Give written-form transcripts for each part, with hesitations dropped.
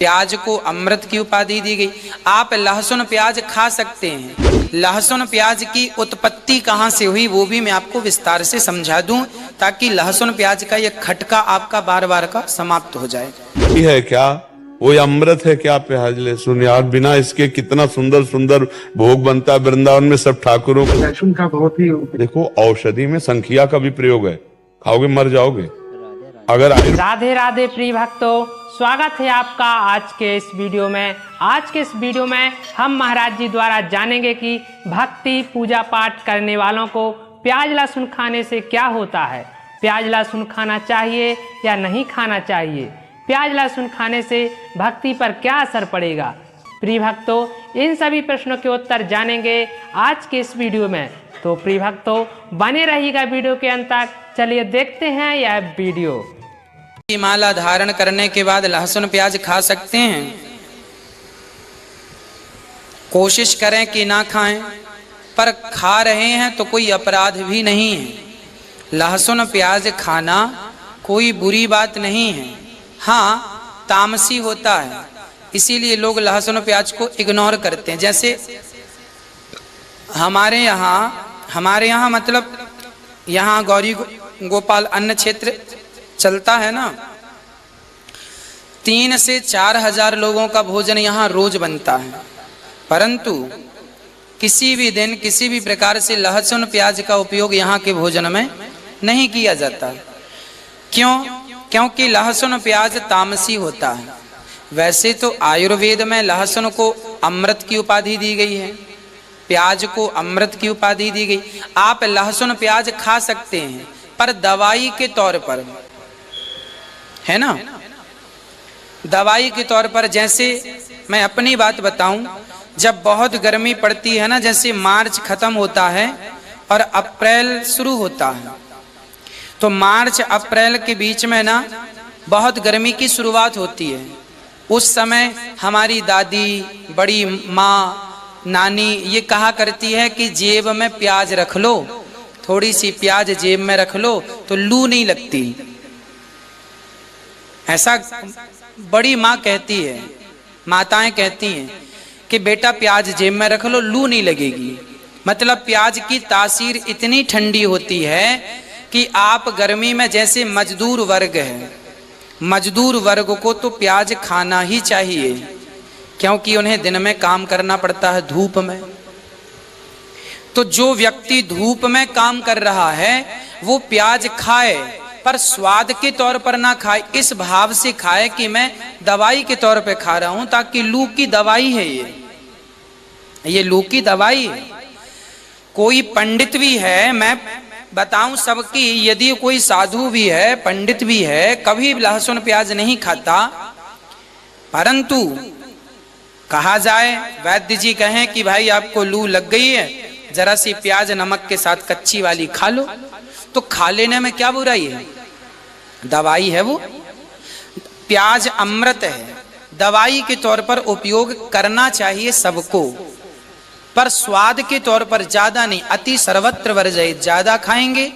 प्याज को अमृत की उपाधि दी गई। आप लहसुन प्याज खा सकते हैं। लहसुन प्याज की उत्पत्ति कहाँ से हुई वो भी मैं आपको विस्तार से समझा दूं, ताकि लहसुन प्याज का ये खटका आपका बार बार का समाप्त हो जाए। ये है क्या, वो अमृत है क्या प्याज लहसुन? यार बिना इसके कितना सुंदर सुंदर भोग बनता है वृंदावन में सब ठाकुरों को। लहसुन का बहुत ही देखो, औषधि में संखिया का भी प्रयोग है, खाओगे मर जाओगे। अगर राधे राधे प्रिय भक्तों, स्वागत है आपका आज के इस वीडियो में। आज के इस वीडियो में हम महाराज जी द्वारा जानेंगे कि भक्ति पूजा पाठ करने वालों को प्याज लहसुन खाने से क्या होता है। प्याज लहसुन खाना चाहिए या नहीं खाना चाहिए, प्याज लहसुन खाने से भक्ति पर क्या असर पड़ेगा। प्रिय भक्तों, इन सभी प्रश्नों के उत्तर जानेंगे आज के इस वीडियो में। तो प्रिय भक्तों, बने रहिएगा वीडियो के अंत तक। चलिए देखते हैं यह वीडियो। माला धारण करने के बाद लहसुन प्याज खा सकते हैं। कोशिश करें कि ना खाएं, पर खा रहे हैं तो कोई अपराध भी नहीं है। लहसुन प्याज खाना कोई बुरी बात नहीं है। हाँ, तामसी होता है, इसीलिए लोग लहसुन प्याज को इग्नोर करते हैं। जैसे हमारे यहाँ मतलब यहाँ गौरी गोपाल अन्न क्षेत्र चलता है ना, 3 से 4 हजार लोगों का भोजन यहाँ रोज बनता है, परंतु किसी भी दिन किसी भी प्रकार से लहसुन प्याज का उपयोग यहाँ के भोजन में नहीं किया जाता। क्यों? क्योंकि लहसुन प्याज तामसी होता है। वैसे तो आयुर्वेद में लहसुन को अमृत की उपाधि दी गई है, प्याज को अमृत की उपाधि दी गई। आप लहसुन प्याज खा सकते हैं, पर दवाई के तौर पर, है ना, दवाई के तौर पर। जैसे मैं अपनी बात बताऊं, जब बहुत गर्मी पड़ती है ना, जैसे मार्च खत्म होता है और अप्रैल शुरू होता है, तो मार्च अप्रैल के बीच में ना बहुत गर्मी की शुरुआत होती है। उस समय हमारी दादी, बड़ी माँ, नानी ये कहा करती है कि जेब में प्याज रख लो, थोड़ी सी प्याज जेब में रख लो तो लू नहीं लगती। ऐसा बड़ी माँ कहती है, माताएं कहती हैं कि बेटा प्याज जेब में रख लो, लू नहीं लगेगी। मतलब प्याज की तासीर इतनी ठंडी होती है कि आप गर्मी में, जैसे मजदूर वर्ग है, मजदूर वर्ग को तो प्याज खाना ही चाहिए, क्योंकि उन्हें दिन में काम करना पड़ता है धूप में। तो जो व्यक्ति धूप में काम कर रहा है वो प्याज खाए, पर स्वाद के तौर पर ना खाए, इस भाव से खाए कि मैं दवाई के तौर पे खा रहा हूं, ताकि लू की दवाई है ये लू की दवाई है। कोई पंडित भी है, मैं बताऊं सबकी, यदि कोई साधु भी है, पंडित भी है, कभी लहसुन प्याज नहीं खाता, परंतु कहा जाए, वैद्य जी कहें कि भाई आपको लू लग गई है, जरा सी प्याज नमक के साथ कच्ची वाली खा लो, तो खा लेने में क्या बुराई है, दवाई है वो। प्याज अमृत है, दवाई के तौर पर उपयोग करना चाहिए सबको, पर स्वाद के तौर पर ज्यादा नहीं। अति सर्वत्र वर्जयेत्, ज्यादा खाएंगे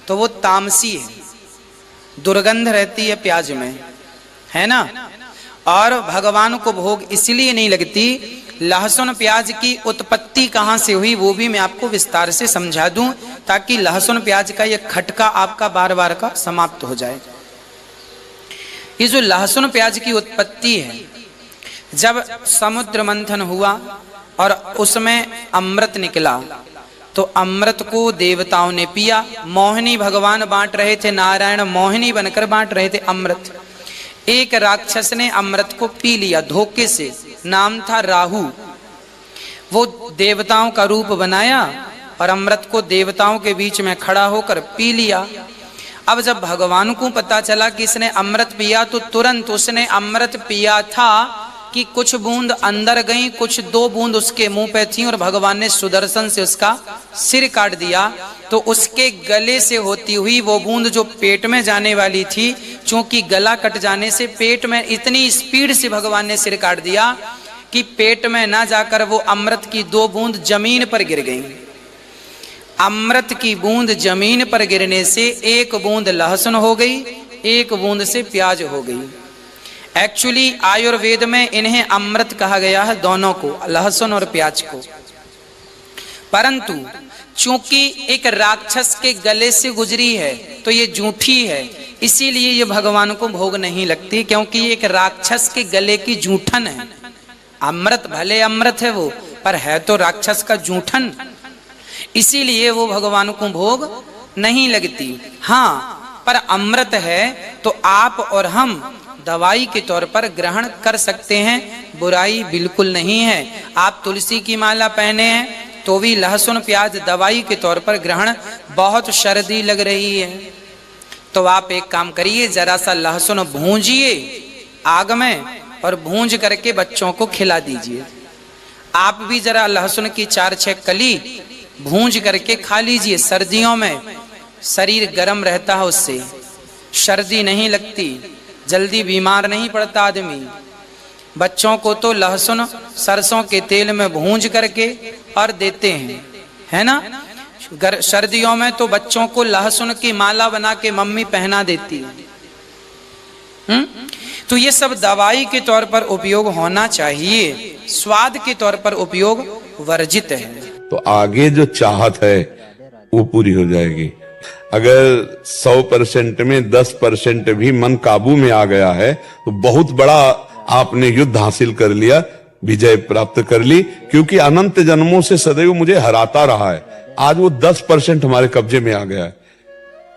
तो वो तामसी है, दुर्गंध रहती है प्याज में, है ना, और भगवान को भोग इसलिए नहीं लगती। लहसुन प्याज की उत्पत्ति कहाँ से हुई वो भी मैं आपको विस्तार से समझा दूं, ताकि लहसुन प्याज का यह खटका आपका बार बार का समाप्त हो जाए। ये जो लहसुन प्याज की उत्पत्ति है, जब समुद्र मंथन हुआ और उसमें अमृत निकला, तो अमृत को देवताओं ने पिया। मोहिनी भगवान बांट रहे थे, नारायण मोहिनी बनकर बांट रहे थे अमृत। एक राक्षस ने अमृत को पी लिया धोखे से, नाम था राहु। वो देवताओं का रूप बनाया और अमृत को देवताओं के बीच में खड़ा होकर पी लिया। अब जब भगवान को पता चला कि इसने अमृत पिया, तो तुरंत उसने अमृत पिया था कि कुछ बूंद अंदर गई, कुछ 2 बूंद उसके मुंह पे थी, और भगवान ने सुदर्शन से उसका सिर काट दिया। तो उसके गले से होती हुई वो बूंद जो पेट में जाने वाली थी, चूंकि गला कट जाने से पेट में इतनी स्पीड से भगवान ने सिर काट दिया कि पेट में ना जाकर वो अमृत की 2 बूंद जमीन पर गिर गई। अमृत की बूंद जमीन पर गिरने से 1 बूंद लहसुन हो गई, 1 बूंद से प्याज हो गई। एक्चुअली आयुर्वेद में इन्हें अमृत कहा गया है, दोनों को, लहसुन और प्याज को। परंतु चूंकि एक राक्षस के गले से गुजरी है तो ये जूठी है, इसीलिए ये भगवान को भोग नहीं लगती, क्योंकि ये एक राक्षस के गले की जूठन है। अमृत भले अमृत है वो, पर है तो राक्षस का जूठन, इसीलिए वो भगवान को भोग नहीं लगती। हाँ, पर अमृत है तो आप और हम दवाई के तौर पर ग्रहण कर सकते हैं, बुराई बिल्कुल नहीं है। आप तुलसी की माला पहने हैं तो भी लहसुन प्याज दवाई के तौर पर ग्रहण, बहुत सर्दी लग रही है तो आप एक काम करिए, जरा सा लहसुन भूंजिए आग में और भूंज करके बच्चों को खिला दीजिए। आप भी जरा लहसुन की 4-6 कली भूंज करके खा लीजिए। सर्दियों में शरीर गर्म रहता है, उससे सर्दी नहीं लगती, जल्दी बीमार नहीं पड़ता आदमी। बच्चों को तो लहसुन सरसों के तेल में भूंज करके और देते हैं, है ना। सर्दियों में तो बच्चों को लहसुन की माला बना के मम्मी पहना देती है। तो ये सब दवाई के तौर पर उपयोग होना चाहिए, स्वाद के तौर पर उपयोग वर्जित है। तो आगे जो चाहत है वो पूरी हो जाएगी। अगर 100% में 10% भी मन काबू में आ गया है तो बहुत बड़ा आपने युद्ध हासिल कर लिया, विजय प्राप्त कर ली, क्योंकि अनंत जन्मों से सदैव मुझे हराता रहा है। आज वो 10% हमारे कब्जे में आ गया है।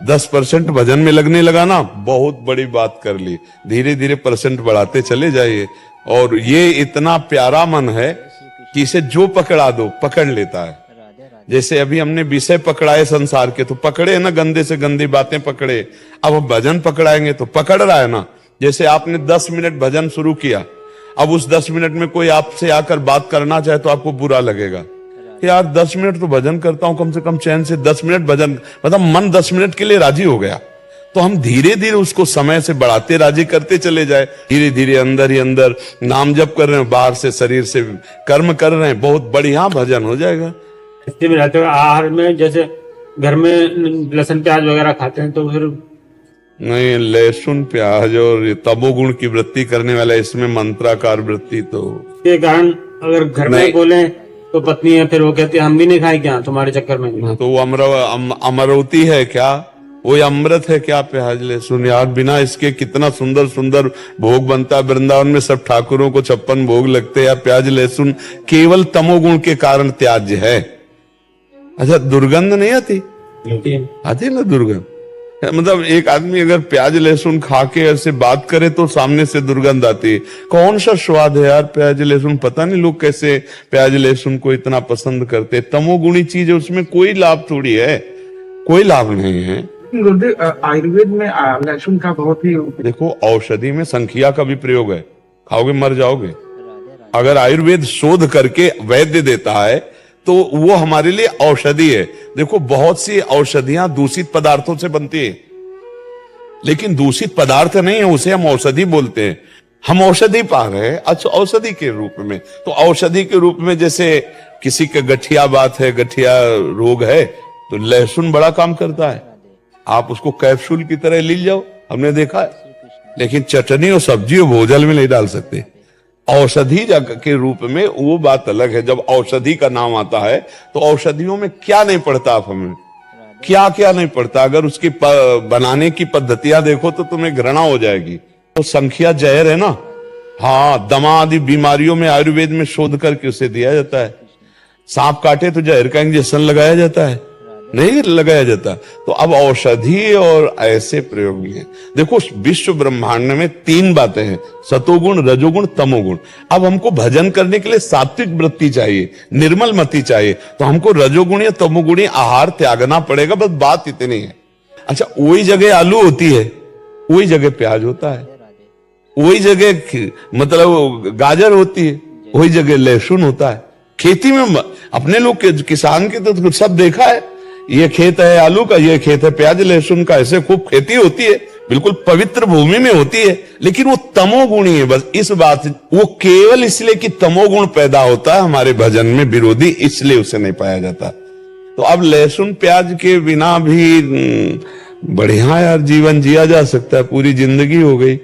10% भजन में लगने लगा ना, बहुत बड़ी बात कर ली। धीरे धीरे परसेंट बढ़ाते चले जाइए। और ये इतना प्यारा मन है कि इसे जो पकड़ा दो पकड़ लेता है। जैसे अभी हमने विषय पकड़ाए संसार के, तो पकड़े ना, गंदे से गंदी बातें पकड़े। अब हम भजन पकड़ाएंगे तो पकड़ रहा है ना। जैसे आपने 10 मिनट भजन शुरू किया, अब उस 10 मिनट में कोई आपसे आकर बात करना चाहे तो आपको बुरा लगेगा। यार 10 मिनट तो भजन करता हूं, कम से कम चैन से 10 मिनट भजन, मतलब मन 10 मिनट के लिए राजी हो गया। तो हम धीरे धीरे उसको समय से बढ़ाते राजी करते चले जाए। धीरे धीरे अंदर ही अंदर नाम जप कर रहे हैं, बाहर से शरीर से कर्म कर रहे हैं, बहुत बढ़िया भजन हो जाएगा। स्थिति में रहते हुए आहार में, जैसे घर में लहसुन प्याज वगैरह खाते हैं तो फिर नहीं, लहसुन प्याज और तमोगुण की वृत्ति करने वाला, इसमें मंत्राकार वृत्ति, तो के कारण अगर घर में बोले तो पत्नी है, फिर वो कहती है हम भी नहीं खाए क्या तुम्हारे चक्कर में। तो वो अमरवती है क्या, वो अमृत है क्या प्याज लहसुन? यार बिना इसके कितना सुंदर सुंदर भोग बनता है। वृंदावन में सब ठाकुरों को 56 भोग लगते हैं। प्याज लहसुन केवल तमोगुण के कारण त्याज्य है। अच्छा, दुर्गंध नहीं आती? आती ना दुर्गंध। मतलब एक आदमी अगर प्याज लहसुन खा के ऐसे बात करे तो सामने से दुर्गंध आती है। कौन सा स्वाद है यार प्याज लहसुन? पता नहीं लोग कैसे प्याज लहसुन को इतना पसंद करते। तमोगुणी चीज है, उसमें कोई लाभ थोड़ी है, कोई लाभ नहीं है। आयुर्वेद में लहसुन का बहुत ही, देखो औषधि में संखिया का भी प्रयोग है, खाओगे मर जाओगे। अगर आयुर्वेद शोध करके वैद्य देता है तो वो हमारे लिए औषधि है। देखो बहुत सी औषधियां दूषित पदार्थों से बनती है, लेकिन दूषित पदार्थ नहीं है, उसे हम औषधि बोलते हैं। हम औषधि पा रहे हैं, अच्छा औषधि के रूप में। तो औषधि के रूप में जैसे किसी का गठिया बात है, गठिया रोग है, तो लहसुन बड़ा काम करता है। आप उसको कैप्सूल की तरह ले जाओ, हमने देखा है। लेकिन चटनी और सब्जी और भोजन में नहीं डाल सकते। औषधि के रूप में वो बात अलग है। जब औषधि का नाम आता है तो औषधियों में क्या नहीं पड़ता, आप हमें क्या क्या नहीं पड़ता। अगर उसकी बनाने की पद्धतियां देखो तो तुम्हें घृणा हो जाएगी। तो संख्या जहर है ना, हाँ, दमा आदि बीमारियों में आयुर्वेद में शोध करके उसे दिया जाता है। सांप काटे तो जहर का इंजेक्शन लगाया जाता है, नहीं लगाया जाता। तो अब औषधि और ऐसे प्रयोग भी हैं। देखो विश्व ब्रह्मांड में 3 बातें हैं, सतोगुण, रजोगुण, तमोगुण। अब हमको भजन करने के लिए सात्विक वृत्ति चाहिए, निर्मल मति चाहिए, तो हमको रजोगुणी या तमोगुणी आहार त्यागना पड़ेगा, बस बात इतनी है। अच्छा, वही जगह आलू होती है, वही जगह प्याज होता है, वही जगह मतलब गाजर होती है, वही जगह लहसुन होता है। खेती में अपने लोग किसान के तो सब देखा है, ये खेत है आलू का, ये खेत है प्याज लहसुन का, ऐसे खूब खेती होती है, बिल्कुल पवित्र भूमि में होती है। लेकिन वो तमोगुणी है, बस इस बात, वो केवल इसलिए कि तमोगुण पैदा होता है हमारे भजन में विरोधी, इसलिए उसे नहीं पाया जाता। तो अब लहसुन प्याज के बिना भी बढ़िया यार जीवन जिया जा सकता है, पूरी जिंदगी हो गई।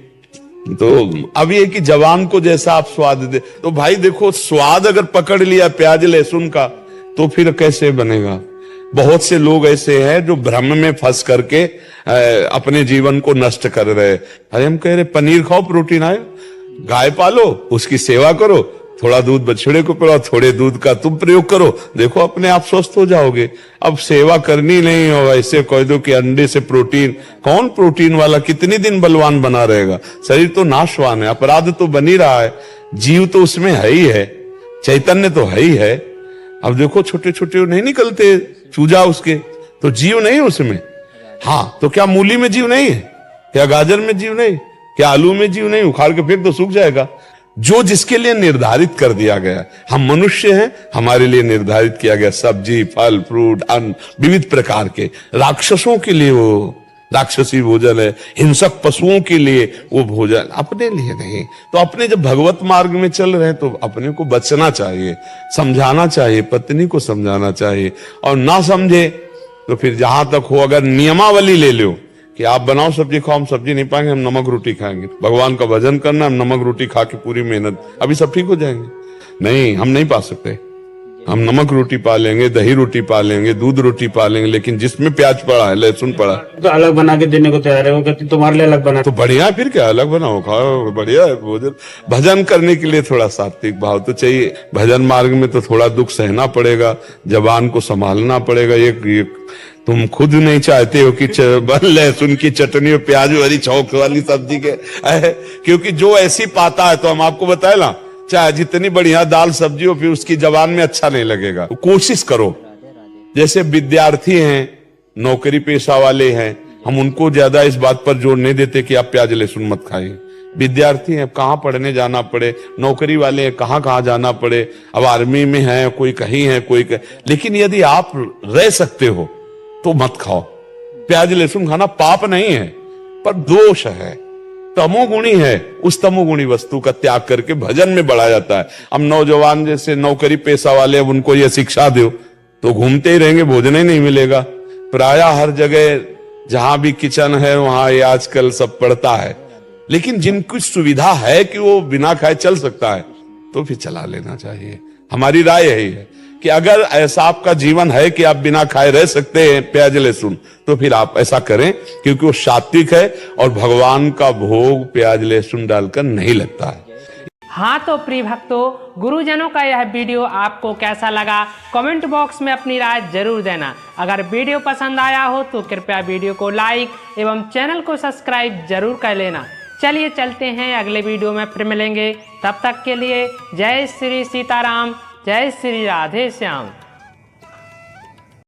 तो अब ये कि जवान को जैसा आप स्वाद दे, तो भाई देखो स्वाद अगर पकड़ लिया प्याज लहसुन का तो फिर कैसे बनेगा। बहुत से लोग ऐसे हैं जो भ्रम में फंस करके अपने जीवन को नष्ट कर रहे हैं। अरे हम कह रहे पनीर खाओ, प्रोटीन आए, गाय पालो, उसकी सेवा करो, थोड़ा दूध बछड़े को पिलाओ, थोड़े दूध का तुम प्रयोग करो, देखो अपने आप स्वस्थ हो जाओगे। अब सेवा करनी नहीं हो, ऐसे कह दो कि अंडे से प्रोटीन, कौन प्रोटीन वाला कितनी दिन बलवान बना रहेगा। शरीर तो नाशवान है, अपराध तो बन ही रहा है, जीव तो उसमें है ही है, चैतन्य तो है ही है। अब देखो छोटे छोटे नहीं निकलते चूजा उसके, तो जीव नहीं उसमें। हाँ, तो क्या मूली में जीव नहीं है, क्या गाजर में जीव नहीं, क्या आलू में जीव नहीं, उखाड़ के फेंक तो सूख जाएगा। जो जिसके लिए निर्धारित कर दिया गया, हम मनुष्य हैं, हमारे लिए निर्धारित किया गया सब्जी फल फ्रूट अन्न विविध प्रकार के। राक्षसों के लिए वो राक्षसी भोजन है, हिंसक पशुओं के लिए वो भोजन, अपने लिए नहीं। तो अपने जब भगवत मार्ग में चल रहे हैं तो अपने को बचना चाहिए, समझाना चाहिए, पत्नी को समझाना चाहिए, और ना समझे तो फिर जहां तक हो अगर नियमावली ले लो कि आप बनाओ सब्जी खाओ, हम सब्जी नहीं पाएंगे, हम नमक रोटी खाएंगे, भगवान का भजन करना, हम नमक रोटी खा के पूरी मेहनत, अभी सब ठीक हो जाएंगे। नहीं, हम नहीं पा सकते। हम नमक रोटी पा लेंगे, दही रोटी पा लेंगे, दूध रोटी पा लेंगे, लेकिन जिसमें प्याज पड़ा है, लहसुन पड़ा है, तो अलग बना के देने को तैयार है, वो कहती तुम्हारे लिए अलग बना। तो बढ़िया, फिर क्या अलग बनाओ खाओ, बढ़िया है भोजन। भजन करने के लिए थोड़ा सात्विक भाव तो चाहिए। भजन मार्ग में तो थोड़ा दुख सहना पड़ेगा, जबान को संभालना पड़ेगा। एक तुम खुद नहीं चाहते हो कि लहसुन की चटनी और प्याज वाली चौक वाली सब्जी के, क्योंकि जो ऐसी पाता है, तो हम आपको बताए ना, चाहे जितनी बढ़िया दाल सब्जी हो, फिर उसकी जबान में अच्छा नहीं लगेगा। तो कोशिश करो, जैसे विद्यार्थी हैं, नौकरी पेशा वाले हैं, हम उनको ज्यादा इस बात पर जोर नहीं देते कि आप प्याज लहसुन मत खाइए। विद्यार्थी हैं, कहाँ पढ़ने जाना पड़े, नौकरी वाले हैं, कहाँ कहाँ जाना पड़े, अब आर्मी में है, कोई कहीं है, लेकिन यदि आप रह सकते हो तो मत खाओ। प्याज लहसुन खाना पाप नहीं है, पर दोष है, तमोगुणी है। उस तमोगुणी वस्तु का त्याग करके भजन में बढ़ा जाता है। अब नौजवान जैसे नौकरी पेशा वाले, अब उनको यह शिक्षा दो तो घूमते ही रहेंगे, भोजन ही नहीं मिलेगा। प्राय हर जगह जहां भी किचन है वहां ये आजकल सब पड़ता है, लेकिन जिनकी सुविधा है कि वो बिना खाए चल सकता है तो फिर चला लेना चाहिए। हमारी राय यही है कि अगर ऐसा आपका जीवन है कि आप बिना खाए रह सकते हैं प्याज लहसुन, तो फिर आप ऐसा करें, क्योंकि वो सात्विक है और भगवान का भोग प्याज लहसुन डालकर नहीं लगता है। हाँ, तो प्रिय भक्तों, गुरुजनों का यह वीडियो आपको कैसा लगा कमेंट बॉक्स में अपनी राय जरूर देना। अगर वीडियो पसंद आया हो तो कृपया वीडियो को लाइक एवं चैनल को सब्सक्राइब जरूर कर लेना। चलिए चलते हैं, अगले वीडियो में फिर मिलेंगे। तब तक के लिए जय श्री सीताराम, जय श्री राधे श्याम।